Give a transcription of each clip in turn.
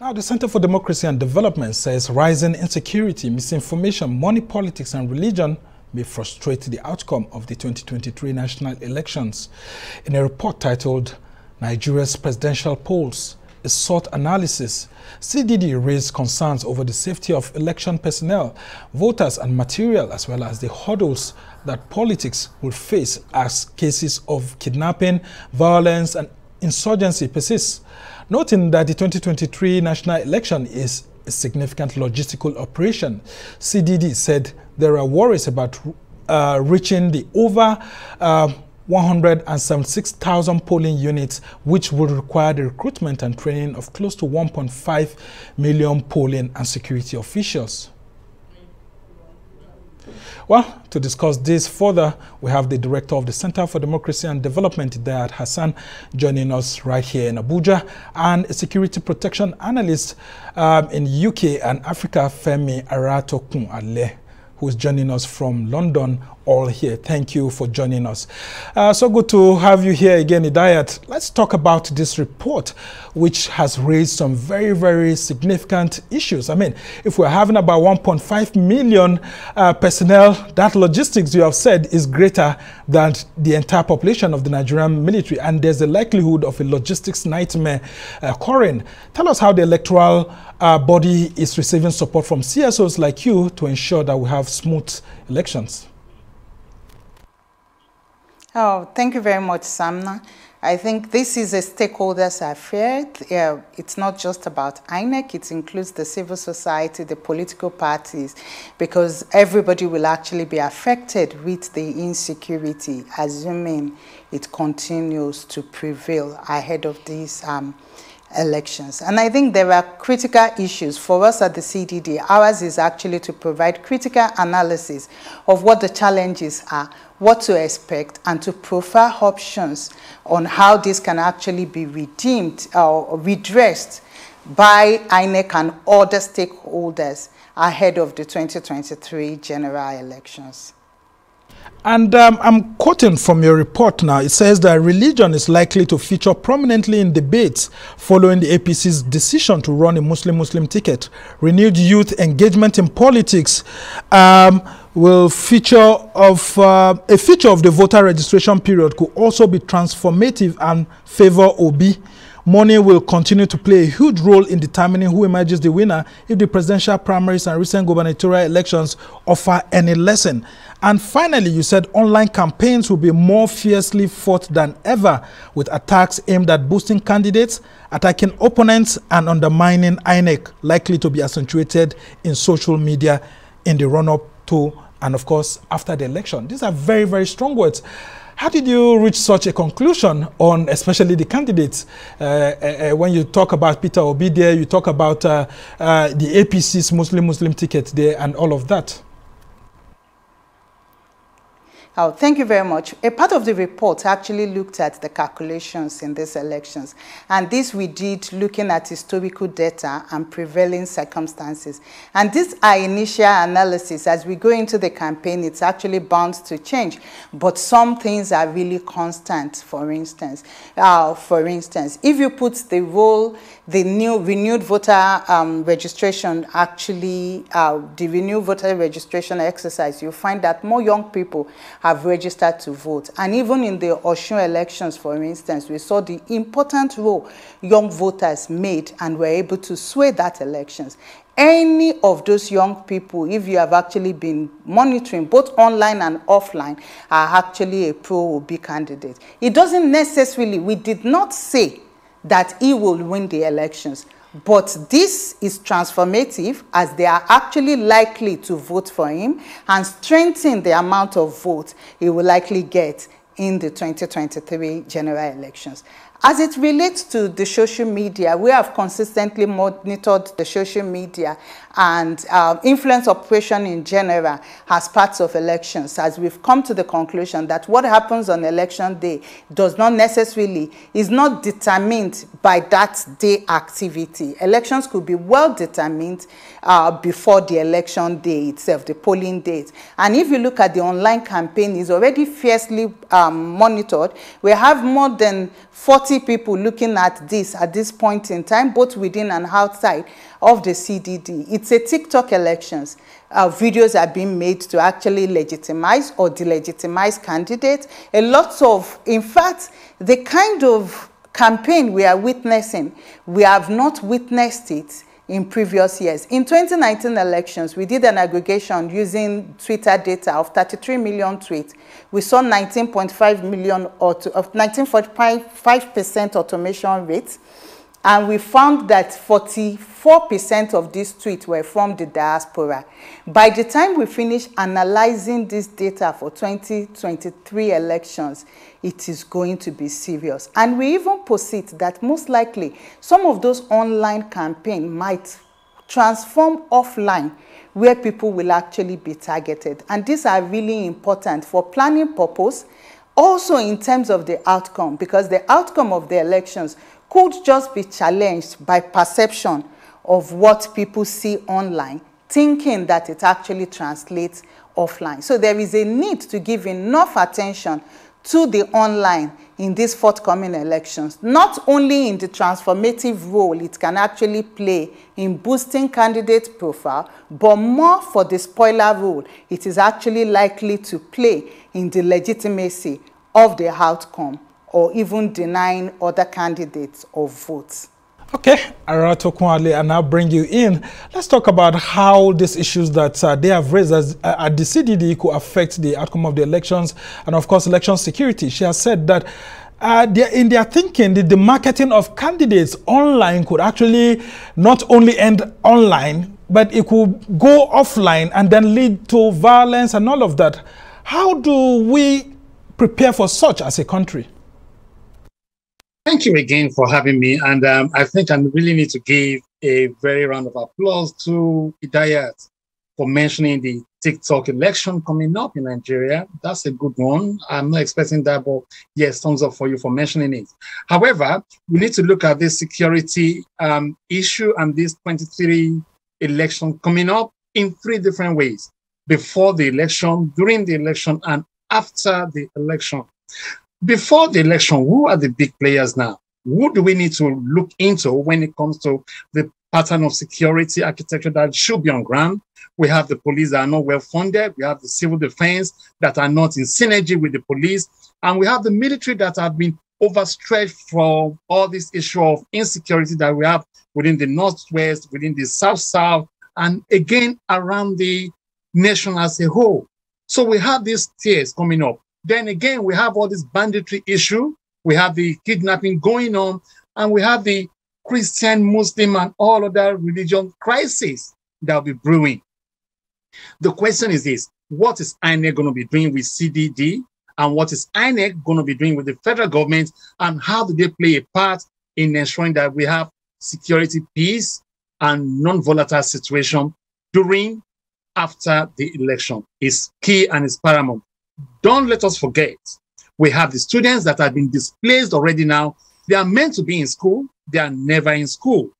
Now, the Center for Democracy and Development says rising insecurity, misinformation, money politics and religion may frustrate the outcome of the 2023 national elections. In a report titled Nigeria's Presidential Polls, a SWOT analysis, CDD raised concerns over the safety of election personnel, voters and material, as well as the hurdles that politics will face as cases of kidnapping, violence and insurgency persist. Noting that the 2023 national election is a significant logistical operation, CDD said there are worries about reaching the over 176,000 polling units, which will require the recruitment and training of close to 1.5 million polling and security officials. Well, to discuss this further, we have the Director of the Center for Democracy and Development, IDAYAT HASSAN, joining us right here in Abuja, and a security protection analyst in UK and Africa, FEMI Aratokun-ALE, who is joining us from London, all here. Thank you for joining us. So good to have you here again, IDAYAT. Let's talk about this report, which has raised some very, very significant issues. I mean, if we're having about 1.5 million personnel, that logistics, you have said, is greater than the entire population of the Nigerian military, and there's a likelihood of a logistics nightmare occurring. Tell us how the electoral body is receiving support from CSOs like you to ensure that we have smooth elections. Oh, thank you very much, Samna. I think this is a stakeholders affair. It's not just about INEC, it includes the civil society, the political parties, because everybody will actually be affected with the insecurity, assuming it continues to prevail ahead of these elections. And I think there are critical issues for us at the CDD. Ours is actually to provide critical analysis of what the challenges are, what to expect, and to profile options on how this can actually be redeemed or redressed by INEC and other stakeholders ahead of the 2023 general elections. And I'm quoting from your report now. It says that religion is likely to feature prominently in debates following the APC's decision to run a Muslim-Muslim ticket. Renewed youth engagement in politics will feature of a feature of the voter registration period could also be transformative and favor Obi. Money will continue to play a huge role in determining who emerges the winner if the presidential primaries and recent gubernatorial elections offer any lesson. And finally, you said online campaigns will be more fiercely fought than ever, with attacks aimed at boosting candidates, attacking opponents, and undermining INEC, likely to be accentuated in social media in the run-up to, and of course, after the election. These are very, very strong words. How did you reach such a conclusion on especially the candidates? When you talk about Peter Obi there, you talk about the APC's Muslim-Muslim ticket there and all of that. Oh, thank you very much. A part of the report actually looked at the calculations in these elections. And this we did looking at historical data and prevailing circumstances. And these are initial analysis. As we go into the campaign, it's actually bound to change. But some things are really constant, for instance. If you put the role, the new renewed voter registration, actually, the renewed voter registration exercise, you find that more young people have registered to vote. And even in the Osun elections, for instance, we saw the important role young voters made and were able to sway that elections. Any of those young people, if you have actually been monitoring both online and offline, are actually a pro-Obi candidate. It doesn't necessarily, we did not say that he will win the elections. But this is transformative, as they are actually likely to vote for him and strengthen the amount of votes he will likely get in the 2023 general elections. As it relates to the social media, we have consistently monitored the social media and influence operation in general as parts of elections, as we've come to the conclusion that what happens on election day does not necessarily, is not determined by that day activity. Elections could be well determined before the election day itself, the polling date. And if you look at the online campaign, it's already fiercely monitored. We have more than 40 people looking at this point in time, both within and outside of the CDD. It's a TikTok elections. Videos are being made to actually legitimize or delegitimize candidates. A lot of, in fact, the kind of campaign we are witnessing, we have not witnessed it in previous years. In 2019 elections, we did an aggregation using Twitter data of 33 million tweets. We saw 19.5 million of 19.5% automation rate. And we found that 44% of these tweets were from the diaspora. By the time we finish analyzing this data for 2023 elections, it is going to be serious. And we even posit that most likely some of those online campaigns might transform offline, where people will actually be targeted. And these are really important for planning purpose, also in terms of the outcome, because the outcome of the elections could just be challenged by perception of what people see online, thinking that it actually translates offline. So there is a need to give enough attention to the online in these forthcoming elections, not only in the transformative role it can actually play in boosting candidate profile, but more for the spoiler role it is actually likely to play in the legitimacy of the outcome, or even denying other candidates of votes. Okay, Aratokun-Ale, and I'll bring you in. Let's talk about how these issues that they have raised at the CDD could affect the outcome of the elections, and of course election security. She has said that in their thinking, the marketing of candidates online could actually not only end online, but it could go offline and then lead to violence and all of that. How do we prepare for such as a country? Thank you again for having me. And I think I really need to give a very round of applause to IDAYAT for mentioning the TikTok election coming up in Nigeria. That's a good one. I'm not expecting that, but yes, thumbs up for you for mentioning it. However, we need to look at this security issue and this 23 election coming up in 3 different ways: before the election, during the election, and after the election. Before the election, who are the big players now? Who do we need to look into when it comes to the pattern of security architecture that should be on ground? We have the police that are not well funded. We have the civil defense that are not in synergy with the police. And we have the military that have been overstretched for all this issue of insecurity that we have within the Northwest, within the South, and again, around the nation as a whole. So we have these tiers coming up. Then again, we have all this banditry issue. We have the kidnapping going on, and we have the Christian, Muslim, and all other religion crisis that will be brewing. The question is this: what is INEC going to be doing with CDD? And what is INEC going to be doing with the federal government? And how do they play a part in ensuring that we have security, peace, and non-volatile situation during, after the election? Is key and is paramount. Don't let us forget, we have the students that have been displaced already now. They are meant to be in school. They are never in school.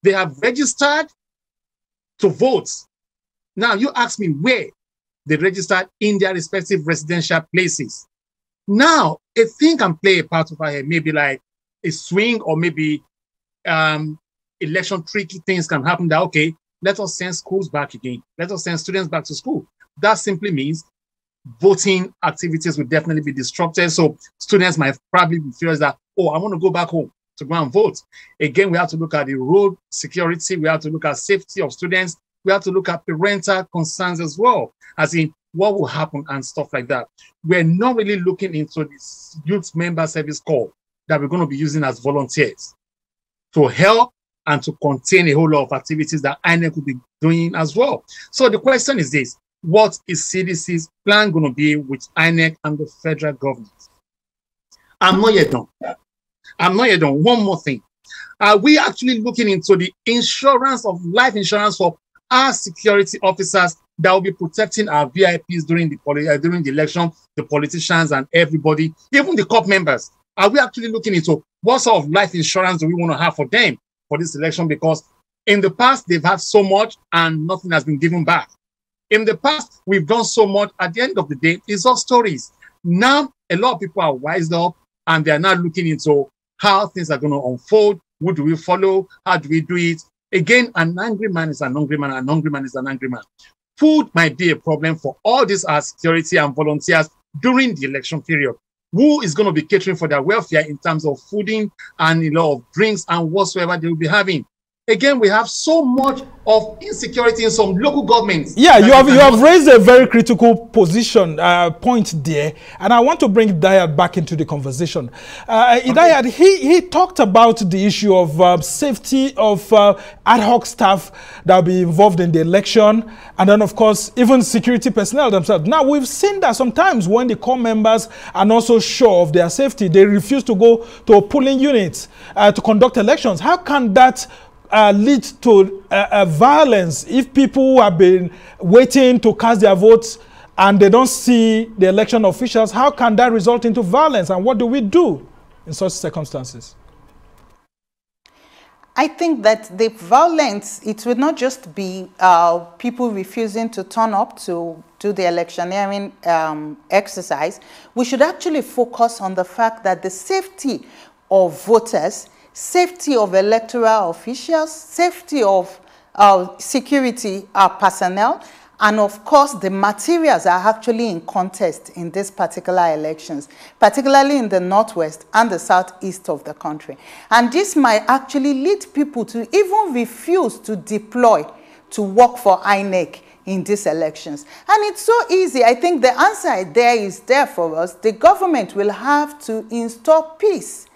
They have registered to vote. Now, you ask me where they registered in their respective residential places. Now, a thing can play a part over here, maybe like a swing, or maybe election tricky things can happen that, okay, let us send schools back again. Let us send students back to school. That simply means voting activities will definitely be disrupted. So students might probably be furious that, oh, I want to go back home to go and vote. Again, we have to look at the road security. We have to look at safety of students. We have to look at parental concerns as well, as in what will happen and stuff like that. We're not really looking into this youth member service corps that we're going to be using as volunteers to help and to contain a whole lot of activities that INEC will be doing as well. So the question is this: what is CDC's plan going to be with INEC and the federal government? I'm not yet done. I'm not yet done. One more thing. Are we actually looking into the insurance of life insurance for our security officers that will be protecting our VIPs during the election, the politicians and everybody, even the COP members? Are we actually looking into what sort of life insurance do we want to have for them for this election? Because in the past, they've had so much and nothing has been given back. In the past, we've done so much. At the end of the day, it's all stories. Now, a lot of people are wised up and they are now looking into how things are going to unfold. Who do we follow? How do we do it? Again, an angry man is an hungry man, an hungry man is an angry man. Food might be a problem for all these security and volunteers during the election period. Who is going to be catering for their welfare in terms of fooding and of drinks and whatsoever they will be having? Again, we have so much of insecurity in some local governments. Yeah, you have raised a very critical position point there, and I want to bring IDAYAT back into the conversation. IDAYAT, he talked about the issue of safety of ad hoc staff that will be involved in the election, and then of course even security personnel themselves. Now we've seen that sometimes when the core members are not so sure of their safety, they refuse to go to polling units to conduct elections. How can that lead to violence if people who have been waiting to cast their votes and they don't see the election officials? How can that result into violence, and what do we do in such circumstances? I think that the violence, it would not just be people refusing to turn up to do the electioneering exercise. We should actually focus on the fact that the safety of voters, safety of electoral officials, safety of security personnel, and of course the materials are actually in contest in these particular elections, particularly in the northwest and the southeast of the country. And this might actually lead people to even refuse to deploy to work for INEC in these elections. And it's so easy. I think the answer there is there for us. The government will have to install peace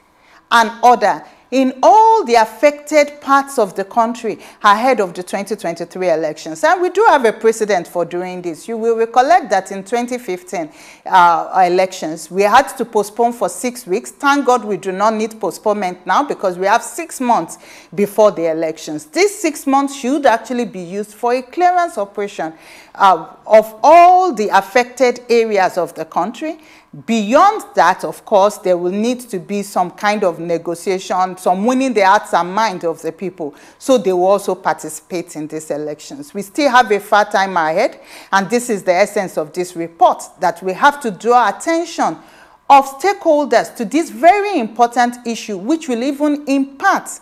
and order in all the affected parts of the country ahead of the 2023 elections. And we do have a precedent for doing this. You will recollect that in 2015 elections, we had to postpone for 6 weeks. Thank God we do not need postponement now because we have 6 months before the elections. These 6 months should actually be used for a clearance operation of all the affected areas of the country. Beyond that, of course, there will need to be some kind of negotiation, some winning the hearts and minds of the people, so they will also participate in these elections. We still have a far time ahead, and this is the essence of this report, that we have to draw attention of stakeholders to this very important issue, which will even impact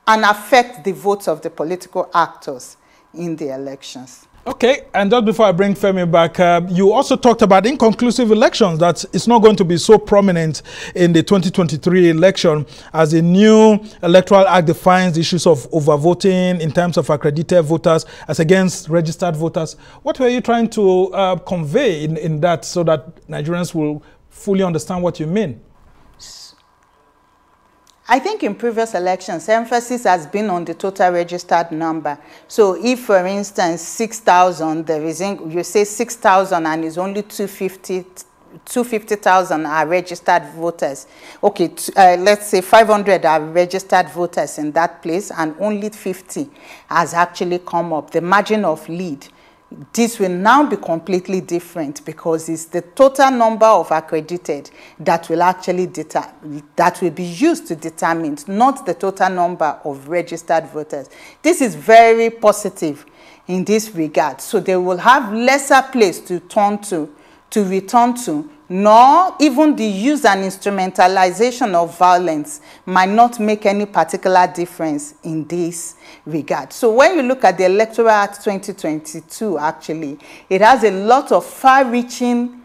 and affect the votes of the political actors in the elections. Okay, and just before I bring Femi back, you also talked about inconclusive elections, that it's not going to be so prominent in the 2023 election as the new Electoral Act defines the issues of overvoting in terms of accredited voters as against registered voters. What were you trying to convey in that so that Nigerians will fully understand what you mean? I think in previous elections, emphasis has been on the total registered number. So if, for instance, 6,000, there is, you say 6,000 and it's only 250,000 are registered voters. Okay, let's say 500 are registered voters in that place and only 50 has actually come up. The margin of lead, this will now be completely different because it's the total number of accredited that will actually that will be used to determine, not the total number of registered voters. This is very positive in this regard. So they will have lesser place to return to, nor even the use and instrumentalization of violence might not make any particular difference in this regard. So when you look at the Electoral Act 2022, actually, it has a lot of far-reaching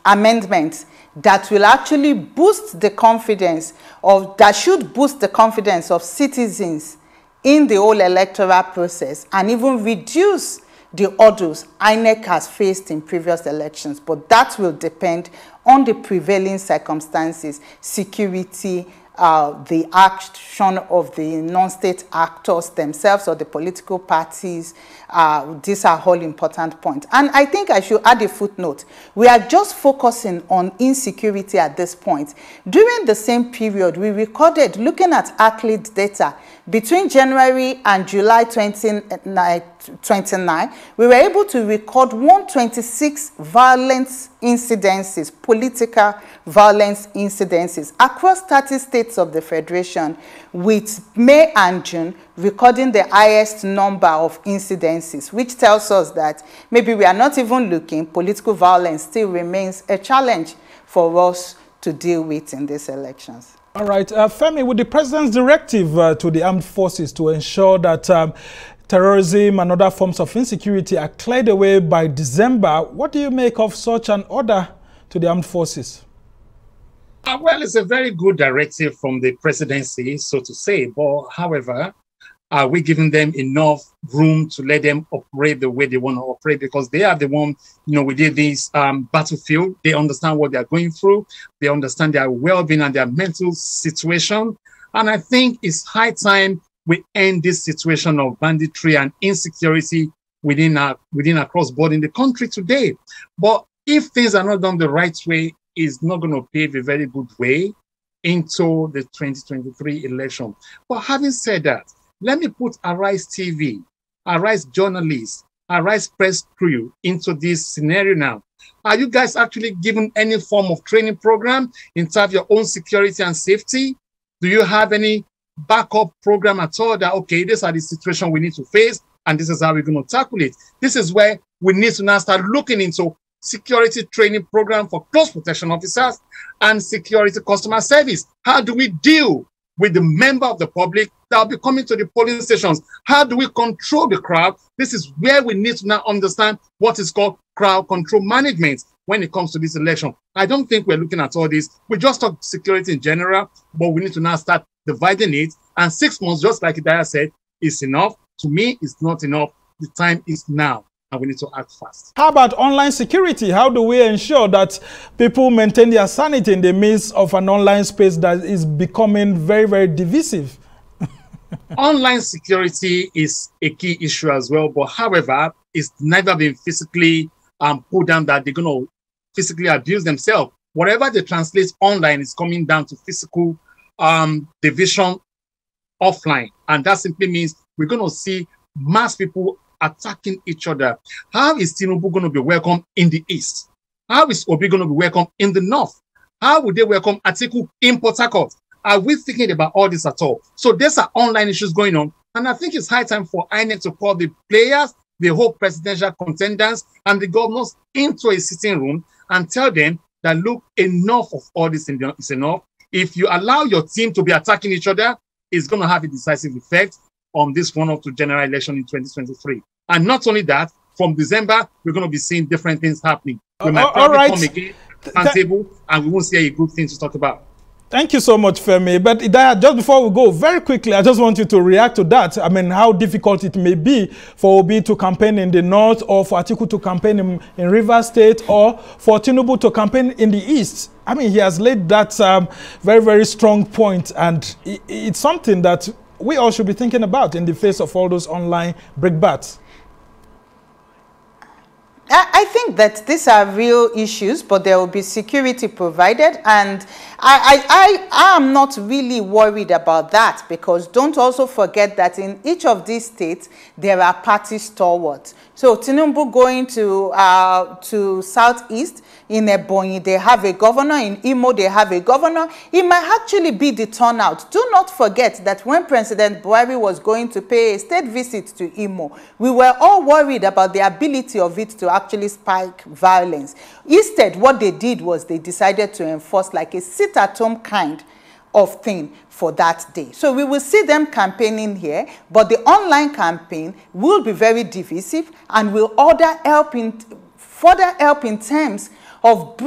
amendments that will actually boost the confidence of, that should boost the confidence of citizens in the whole electoral process and even reduce the hurdles INEC has faced in previous elections. But that will depend on the prevailing circumstances, security, the action of the non-state actors themselves or the political parties. These are all important points. And I think I should add a footnote. We are just focusing on insecurity at this point. During the same period, we recorded, looking at ACLED data, between January and July 2019, 29, we were able to record 126 violence incidences, political violence incidences across 30 states of the Federation, with May and June recording the highest number of incidences, which tells us that maybe we are not even looking, political violence still remains a challenge for us to deal with in these elections. All right, Femi, with the president's directive to the armed forces to ensure that terrorism and other forms of insecurity are cleared away by December, what do you make of such an order to the armed forces? Well, it's a very good directive from the presidency, so to say. But however, are we giving them enough room to let them operate the way they want to operate? Because they are the one, within this battlefield. They understand what they're going through. They understand their well-being and their mental situation. And I think it's high time we end this situation of banditry and insecurity within cross-border in the country today. But if things are not done the right way, it's not going to pave a very good way into the 2023 election. But having said that, let me put Arise TV, Arise journalists, Arise press crew into this scenario now. Are you guys actually given any form of training program in terms of your own security and safety? Do you have any backup program at all that, okay, these are the situations we need to face and this is how we're going to tackle it? This is where we need to now start looking into security training program for close protection officers and security customer service. How do we deal with the member of the public that will be coming to the polling stations? How do we control the crowd? This is where we need to now understand what is called crowd control management when it comes to this election. I don't think we're looking at all this. We just talk security in general, but we need to now start dividing it. And 6 months, just like Idaya said, is enough. To me, it's not enough. The time is now, and we need to act fast. How about online security? How do we ensure that people maintain their sanity in the midst of an online space that is becoming very, very divisive? Online security is a key issue as well, but however, it's never been physically put down that they're going to physically abuse themselves. Whatever they translate online is coming down to physical division offline, and that simply means we're going to see mass people attacking each other. How is Tinubu going to be welcome in the east? How is Obi going to be welcome in the north? How would they welcome Atiku in Port Harcourt? Are we thinking about all this at all? So there's are online issues going on, and I think it's high time for INEC to call the players, the whole presidential contenders, and the governors into a sitting room and tell them that, look, enough of all this is enough. If you allow your team to be attacking each other, it's going to have a decisive effect on this run-up to general election in 2023. And not only that, from December, we're going to be seeing different things happening. We might probably come again to the table, and we won't see a good thing to talk about. Thank you so much, Femi. But Idaya, just before we go, very quickly, I just want you to react to that. I mean, how difficult it may be for Obi to campaign in the north, or for Atiku to campaign in Rivers State, or for Tinubu to campaign in the east. I mean, he has laid that very, very strong point, and it's something that we all should be thinking about in the face of all those online brickbats. I think that these are real issues, but there will be security provided, and I am not really worried about that, because don't also forget that in each of these states there are party stalwarts. So Tinubu going to Southeast, in Ebonyi they have a governor, in Imo they have a governor. It might actually be the turnout. Do not forget that when President Buhari was going to pay a state visit to Imo, we were all worried about the ability of it to actually spike violence. Instead, what they did was they decided to enforce like a sit-at-home kind of thing for that day. So we will see them campaigning here, but the online campaign will be very divisive and will further help in terms of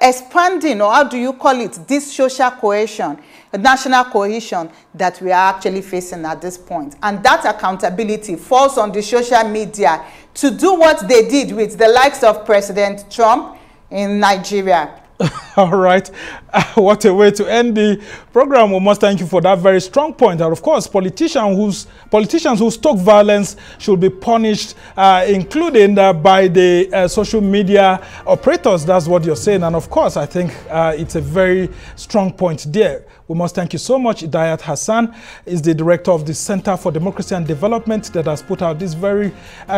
expanding, or how do you call it, this social cohesion, national cohesion that we are actually facing at this point. And that accountability falls on the social media to do what they did with the likes of President Trump in Nigeria. All right. What a way to end the program. We must thank you for that very strong point. And of course, politicians who stoke violence should be punished, including by the social media operators. That's what you're saying. And of course, I think it's a very strong point there. We must thank you so much. IDAYAT Hassan is the director of the Center for Democracy and Development that has put out this very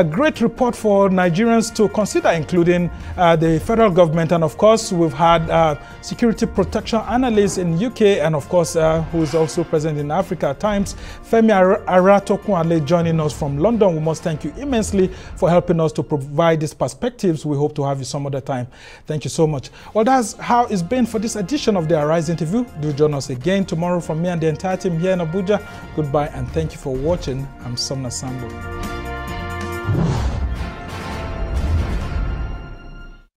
great report for Nigerians to consider, including the federal government. And of course, we've had security protection analyst in UK, and of course, who is also present in Africa at times, FEMI Aratokun-ALE, joining us from London. We must thank you immensely for helping us to provide these perspectives. We hope to have you some other time. Thank you so much. Well, that's how it's been for this edition of the Arise interview. Do join us again tomorrow from me and the entire team here in Abuja. Goodbye and thank you for watching. I'm Somna Sambo.